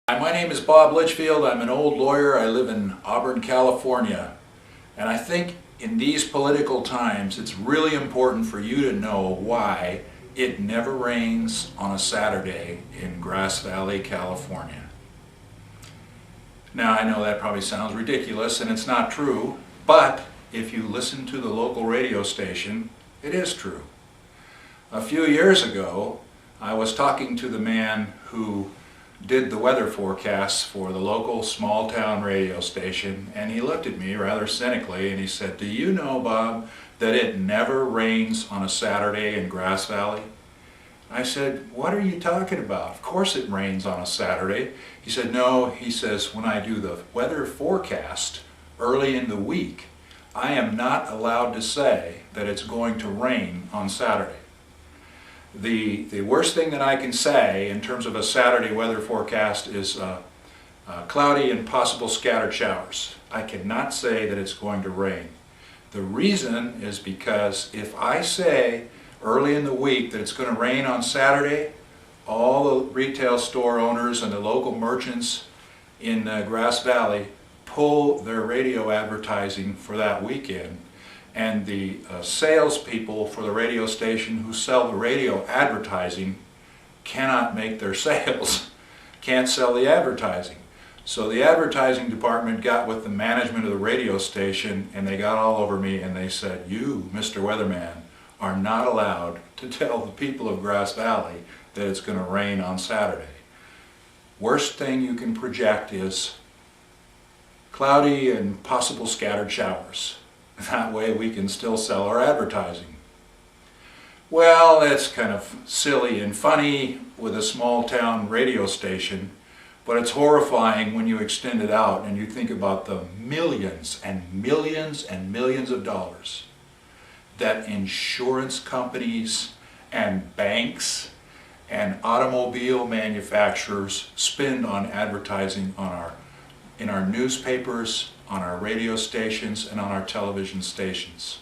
Hi, my name is Bob Litchfield. I'm an old lawyer. I live in Auburn, California. And I think in these political times, it's really important for you to know why it never rains on a Saturday in Grass Valley, California. Now, I know that probably sounds ridiculous, and it's not true, but if you listen to the local radio station, it is true. A few years ago, I was talking to the man who did the weather forecasts for the local small town radio station, and he looked at me rather cynically and he said, "Do you know, Bob, that it never rains on a Saturday in Grass Valley?" I said, "What are you talking about? Of course it rains on a Saturday." He said, "No," he says, "when I do the weather forecast early in the week, I am not allowed to say that it's going to rain on Saturday. The worst thing that I can say in terms of a Saturday weather forecast is cloudy and possible scattered showers. I cannot say that it's going to rain. The reason is because if I say early in the week that it's going to rain on Saturday, all the retail store owners and the local merchants in Grass Valley pull their radio advertising for that weekend. And the salespeople for the radio station who sell the radio advertising cannot make their sales, can't sell the advertising. So the advertising department got with the management of the radio station and they got all over me and they said, "You, Mr. Weatherman, are not allowed to tell the people of Grass Valley that it's going to rain on Saturday. Worst thing you can project is cloudy and possible scattered showers. That way we can still sell our advertising." Well, it's kind of silly and funny with a small town radio station, but it's horrifying when you extend it out and you think about the millions and millions and millions of dollars that insurance companies and banks and automobile manufacturers spend on advertising in our newspapers, on our radio stations, and on our television stations.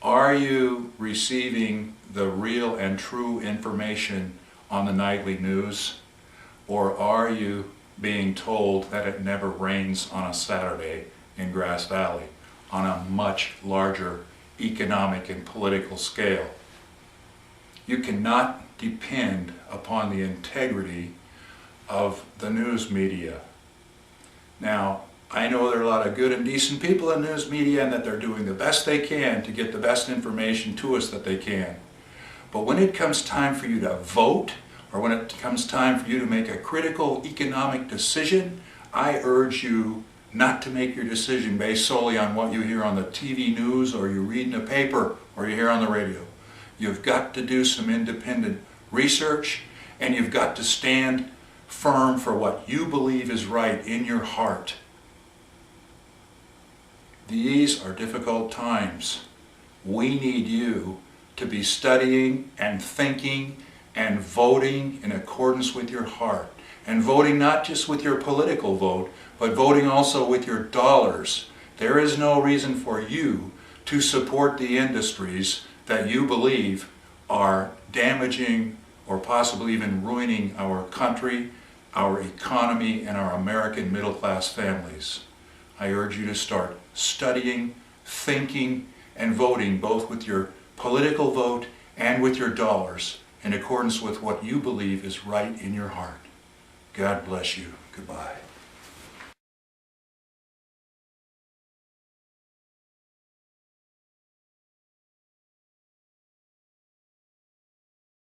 Are you receiving the real and true information on the nightly news, or are you being told that it never rains on a Saturday in Grass Valley on a much larger economic and political scale? You cannot depend upon the integrity of the news media. Now, I know there are a lot of good and decent people in news media and that they're doing the best they can to get the best information to us that they can. But when it comes time for you to vote, or when it comes time for you to make a critical economic decision, I urge you not to make your decision based solely on what you hear on the TV news or you read in the paper or you hear on the radio. You've got to do some independent research and you've got to stand firm for what you believe is right in your heart. These are difficult times. We need you to be studying and thinking and voting in accordance with your heart. And voting not just with your political vote, but voting also with your dollars. There is no reason for you to support the industries that you believe are damaging or possibly even ruining our country, our economy, and our American middle-class families. I urge you to start studying, thinking, and voting both with your political vote and with your dollars in accordance with what you believe is right in your heart. God bless you. Goodbye.